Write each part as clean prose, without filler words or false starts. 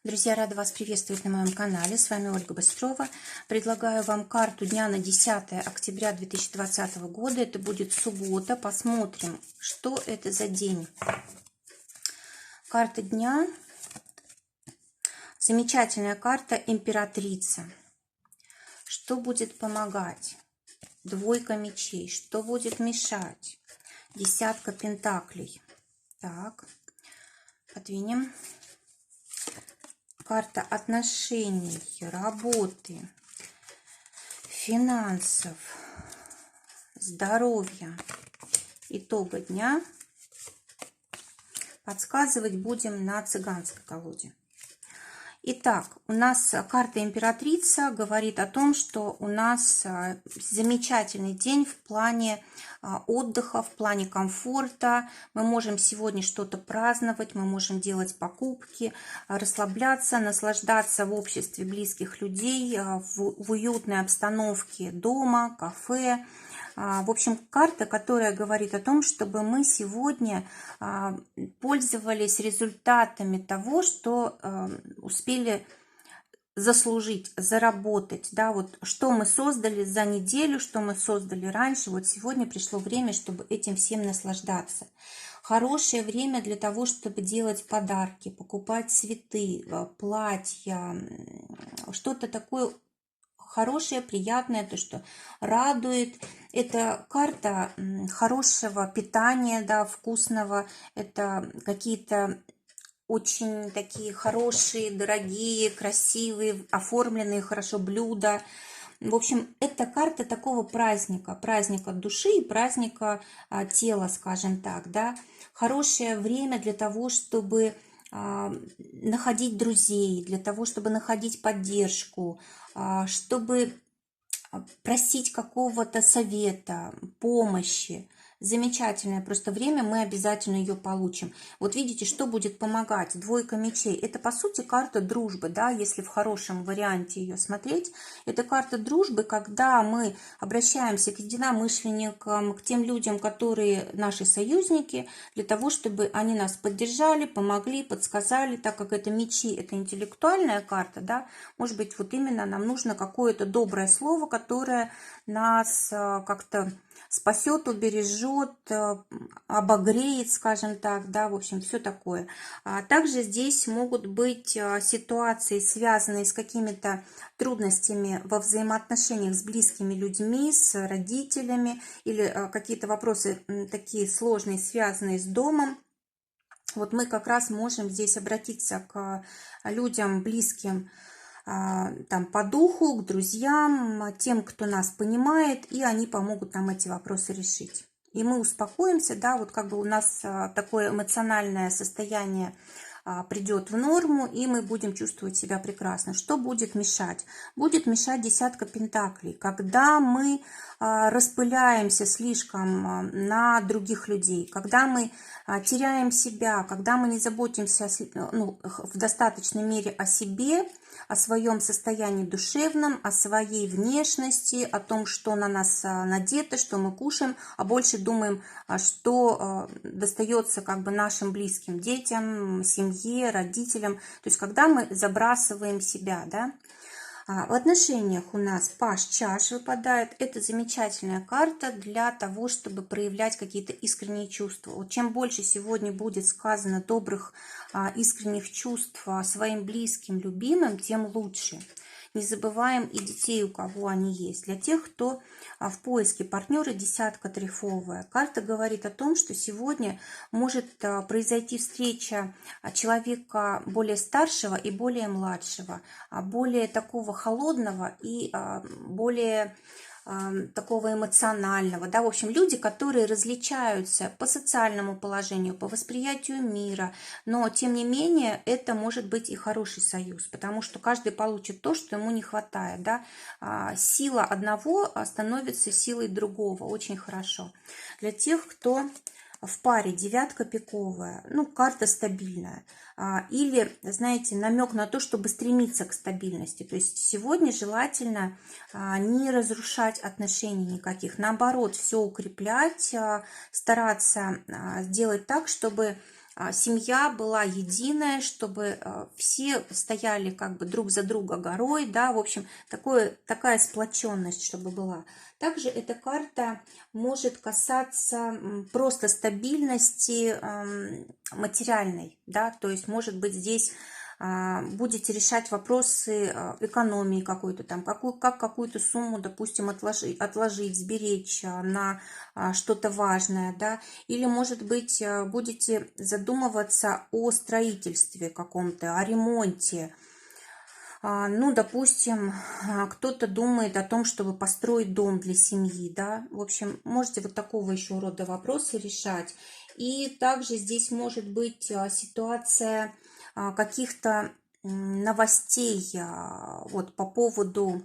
Друзья, рада вас приветствовать на моем канале. С вами Ольга Быстрова. Предлагаю вам карту дня на 10 октября 2020 года. Это будет суббота. Посмотрим, что это за день. Карта дня. Замечательная карта императрица. Что будет помогать? Двойка мечей. Что будет мешать? Десятка пентаклей. Так, подвинем. Карта отношений, работы, финансов, здоровья. Итога дня. Подсказывать будем на цыганской колоде. Итак, у нас карта императрица говорит о том, что у нас замечательный день в плане отдыха, в плане комфорта. Мы можем сегодня что-то праздновать, мы можем делать покупки, расслабляться, наслаждаться в обществе близких людей, в уютной обстановке дома, кафе. В общем, карта, которая говорит о том, чтобы мы сегодня пользовались результатами того, что успели заслужить, заработать, да, вот что мы создали за неделю, что мы создали раньше, вот сегодня пришло время, чтобы этим всем наслаждаться. Хорошее время для того, чтобы делать подарки, покупать цветы, платья, что-то такое хорошее, приятное, то, что радует. Это карта хорошего питания, да, вкусного. Это какие-то очень такие хорошие, дорогие, красивые, оформленные хорошо блюда. В общем, это карта такого праздника, праздника души и праздника тела, скажем так, да. Хорошее время для того, чтобы находить друзей, для того, чтобы находить поддержку, чтобы просить какого-то совета, помощи. Замечательное просто время, мы обязательно ее получим. Вот видите, что будет помогать? Двойка мечей. Это, по сути, карта дружбы, да, если в хорошем варианте ее смотреть. Это карта дружбы, когда мы обращаемся к единомышленникам, к тем людям, которые наши союзники, для того, чтобы они нас поддержали, помогли, подсказали, так как это мечи, это интеллектуальная карта, да, может быть, вот именно нам нужно какое-то доброе слово, которое нас как-то спасет, убережет, обогреет, скажем так, да, в общем, все такое. Также здесь могут быть ситуации, связанные с какими-то трудностями во взаимоотношениях с близкими людьми, с родителями, или какие-то вопросы такие сложные, связанные с домом. Вот мы как раз можем здесь обратиться к людям близким, там, по духу, к друзьям, тем, кто нас понимает, и они помогут нам эти вопросы решить. И мы успокоимся, да, вот как бы у нас такое эмоциональное состояние придет в норму, и мы будем чувствовать себя прекрасно. Что будет мешать? Будет мешать десятка пентаклей, когда мы распыляемся слишком на других людей, когда мы теряем себя, когда мы не заботимся в достаточной мере о себе, о своем состоянии душевном, о своей внешности, о том, что на нас надето, что мы кушаем, а больше думаем, что достается как бы нашим близким детям, семье, родителям. То есть когда мы забрасываем себя, да. В отношениях у нас паж чаш выпадает. Это замечательная карта для того, чтобы проявлять какие-то искренние чувства. Вот чем больше сегодня будет сказано добрых, искренних чувств своим близким, любимым, тем лучше. Не забываем и детей, у кого они есть. Для тех, кто в поиске партнера, десятка трефовая. Карта говорит о том, что сегодня может произойти встреча человека более старшего и более младшего, более такого холодного и более такого эмоционального, да, в общем, люди, которые различаются по социальному положению, по восприятию мира, но, тем не менее, это может быть и хороший союз, потому что каждый получит то, что ему не хватает, да, сила одного становится силой другого, очень хорошо. Для тех, кто в паре, девятка пиковая, ну, карта стабильная, или, знаете, намек на то, чтобы стремиться к стабильности. То есть сегодня желательно не разрушать отношений никаких, наоборот, все укреплять, стараться сделать так, чтобы семья была единая, чтобы все стояли как бы друг за друга горой, да, в общем, такая сплоченность, чтобы была. Также эта карта может касаться просто стабильности материальной, да, то есть, может быть, здесь будете решать вопросы экономии какой-то там, как какую-то сумму, допустим, отложить, сберечь на что-то важное, да, или, может быть, будете задумываться о строительстве каком-то, о ремонте. Ну, допустим, кто-то думает о том, чтобы построить дом для семьи, да, в общем, можете вот такого еще рода вопросы решать. И также здесь может быть ситуация каких-то новостей вот по поводу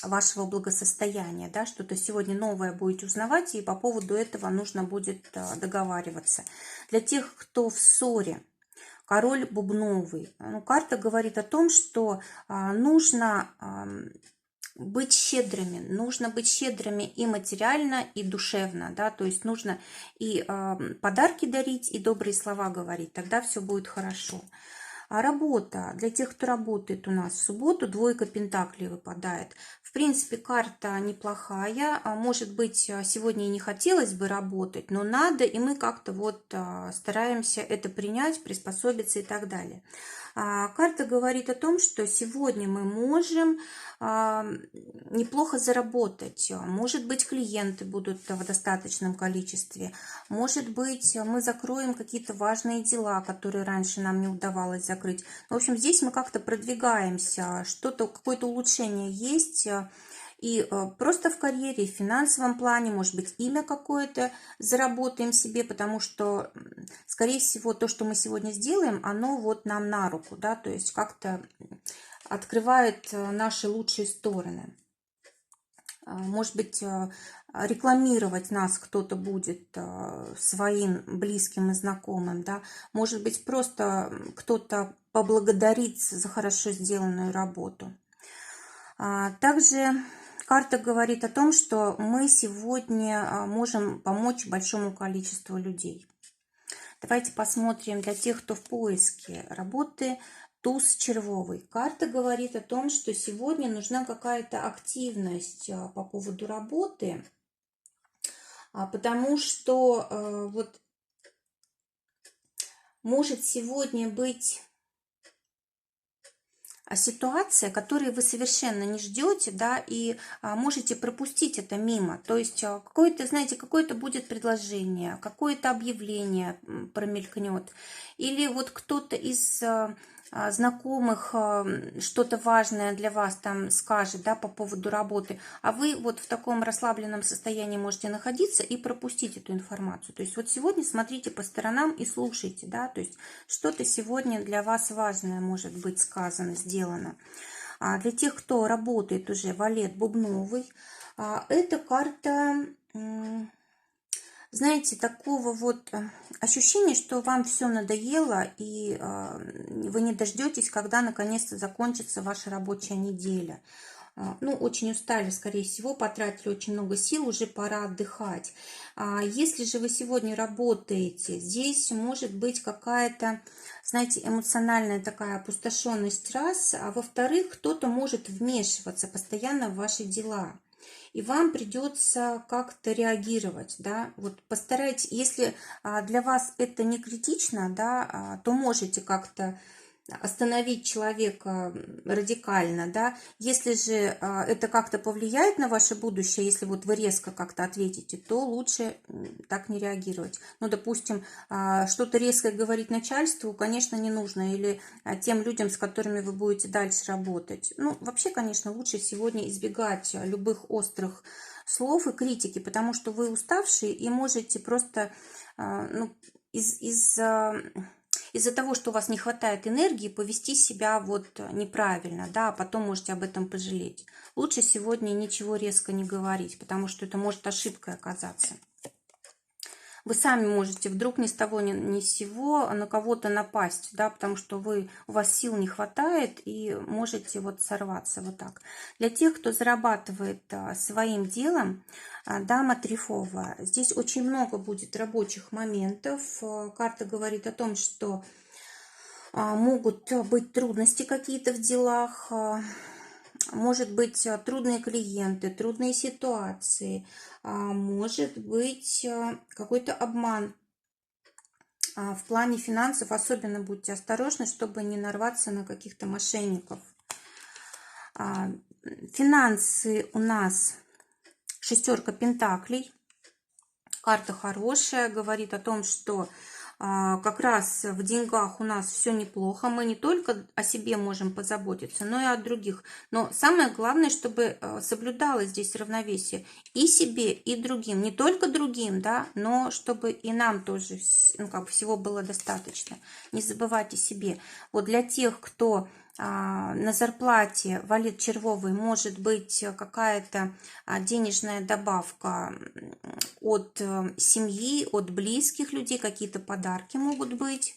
вашего благосостояния, да, что-то сегодня новое будете узнавать, и по поводу этого нужно будет договариваться. Для тех, кто в ссоре, король бубновый, ну, карта говорит о том, что нужно быть щедрыми и материально, и душевно, да, то есть нужно и подарки дарить, и добрые слова говорить, тогда все будет хорошо. А работа, для тех, кто работает у нас в субботу, двойка пентаклей выпадает. В принципе, карта неплохая, может быть, сегодня и не хотелось бы работать, но надо, и мы как-то вот стараемся это принять, приспособиться и так далее. Карта говорит о том, что сегодня мы можем неплохо заработать. Может быть, клиенты будут в достаточном количестве. Может быть, мы закроем какие-то важные дела, которые раньше нам не удавалось закрыть. В общем, здесь мы как-то продвигаемся, что-то, какое-то улучшение есть. И просто в карьере, в финансовом плане, может быть, имя какое-то заработаем себе, потому что, скорее всего, то, что мы сегодня сделаем, оно вот нам на руку, да, то есть как-то открывает наши лучшие стороны. Может быть, рекламировать нас кто-то будет своим близким и знакомым, да, может быть, просто кто-то поблагодарит за хорошо сделанную работу. Также карта говорит о том, что мы сегодня можем помочь большому количеству людей. Давайте посмотрим для тех, кто в поиске работы. Туз червовый. Карта говорит о том, что сегодня нужна какая-то активность по поводу работы, потому что вот может сегодня быть ситуация, которую вы совершенно не ждете, да, и можете пропустить это мимо. То есть какое-то, знаете, какое-то будет предложение, какое-то объявление промелькнет, или вот кто-то из знакомых что-то важное для вас там скажет, да, по поводу работы, а вы вот в таком расслабленном состоянии можете находиться и пропустить эту информацию. То есть вот сегодня смотрите по сторонам и слушайте, да, то есть что-то сегодня для вас важное может быть сказано, сделано. А для тех, кто работает уже, валет бубновый, эта карта, знаете, такого вот ощущения, что вам все надоело, и вы не дождетесь, когда наконец-то закончится ваша рабочая неделя. Ну, очень устали, скорее всего, потратили очень много сил, уже пора отдыхать. Если же вы сегодня работаете, здесь может быть какая-то, знаете, эмоциональная такая опустошенность раз, а во-вторых, кто-то может вмешиваться постоянно в ваши дела. И вам придется как-то реагировать, да, вот постарайтесь, если для вас это не критично, да, то можете как-то остановить человека радикально, да, если же это как-то повлияет на ваше будущее, если вот вы резко как-то ответите, то лучше так не реагировать. Ну, допустим, что-то резко говорить начальству, конечно, не нужно, или тем людям, с которыми вы будете дальше работать. Ну, вообще, конечно, лучше сегодня избегать любых острых слов и критики, потому что вы уставшие и можете просто, ну, из-за того, что у вас не хватает энергии, повести себя вот неправильно, да, а потом можете об этом пожалеть. Лучше сегодня ничего резко не говорить, потому что это может ошибкой оказаться. вы сами можете вдруг ни с того ни с сего на кого-то напасть, да, потому что у вас сил не хватает и можете вот сорваться вот так. Для тех, кто зарабатывает своим делом, дама трефовая, здесь очень много будет рабочих моментов. Карта говорит о том, что могут быть трудности какие-то в делах, может быть трудные клиенты, трудные ситуации, может быть какой-то обман. В плане финансов особенно будьте осторожны, чтобы не нарваться на каких-то мошенников. Финансы у нас шестерка пентаклей. Карта хорошая, говорит о том, что как раз в деньгах у нас все неплохо. Мы не только о себе можем позаботиться, но и о других. Но самое главное, чтобы соблюдалось здесь равновесие и себе, и другим. Не только другим, да, но чтобы и нам тоже всего было достаточно. Не забывайте себе. Вот для тех, кто на зарплате валет червовый, может быть какая-то денежная добавка от семьи, от близких людей, какие-то подарки могут быть.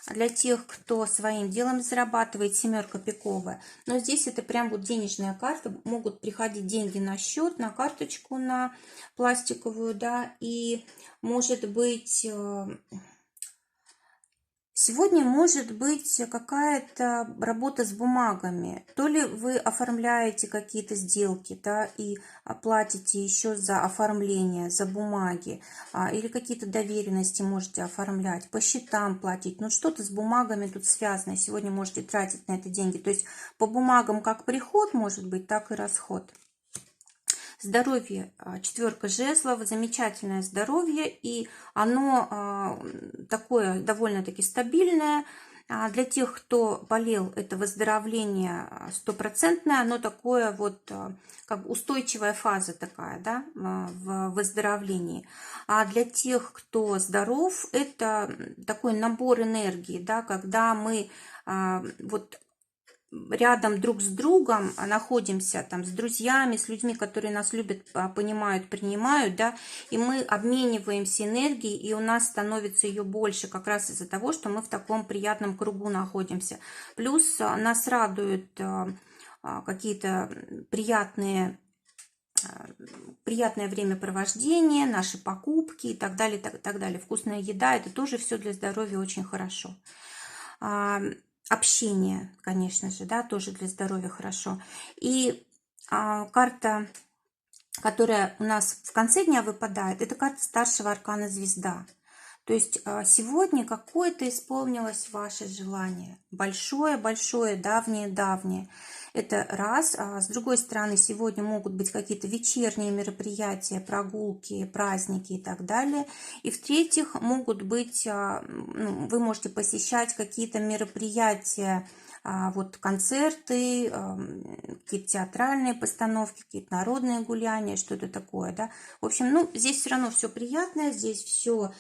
Для тех, кто своим делом зарабатывает, семерка пиковая. Но здесь это прям вот денежная карта. Могут приходить деньги на счет, на карточку, на пластиковую, да. И может быть... Сегодня может быть какая-то работа с бумагами. То ли вы оформляете какие-то сделки, да, и платите еще за оформление, за бумаги, или какие-то доверенности можете оформлять, по счетам платить. Ну, что-то с бумагами тут связано. Сегодня можете тратить на это деньги. То есть по бумагам как приход может быть, так и расход. Здоровье, четверка жезлов, замечательное здоровье, и оно такое довольно-таки стабильное. Для тех, кто болел, это выздоровление стопроцентное, оно такое вот, как устойчивая фаза такая, да, в выздоровлении. А для тех, кто здоров, это такой набор энергии, да, когда мы вот рядом друг с другом находимся, там, с друзьями, с людьми, которые нас любят, понимают, принимают, да, и мы обмениваемся энергией, и у нас становится ее больше как раз из-за того, что мы в таком приятном кругу находимся. Плюс нас радуют какие-то приятное времяпровождение, наши покупки и так далее, так далее. Вкусная еда, это тоже все для здоровья очень хорошо. Общение, конечно же, да, тоже для здоровья хорошо. И карта, которая у нас в конце дня выпадает, это карта старшего аркана звезда. То есть сегодня какое-то исполнилось ваше желание. Большое-большое, давнее-давнее. Это раз. А с другой стороны, сегодня могут быть какие-то вечерние мероприятия, прогулки, праздники и так далее. И в-третьих, могут быть, вы можете посещать какие-то мероприятия, вот концерты, какие-то театральные постановки, какие-то народные гуляния, что-то такое, да. В общем, ну, здесь все равно все приятное, здесь все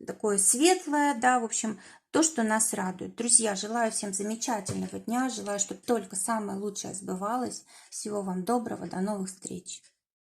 такое светлое, да, в общем, то, что нас радует. Друзья, желаю всем замечательного дня, желаю, чтобы только самое лучшее сбывалось. Всего вам доброго, до новых встреч.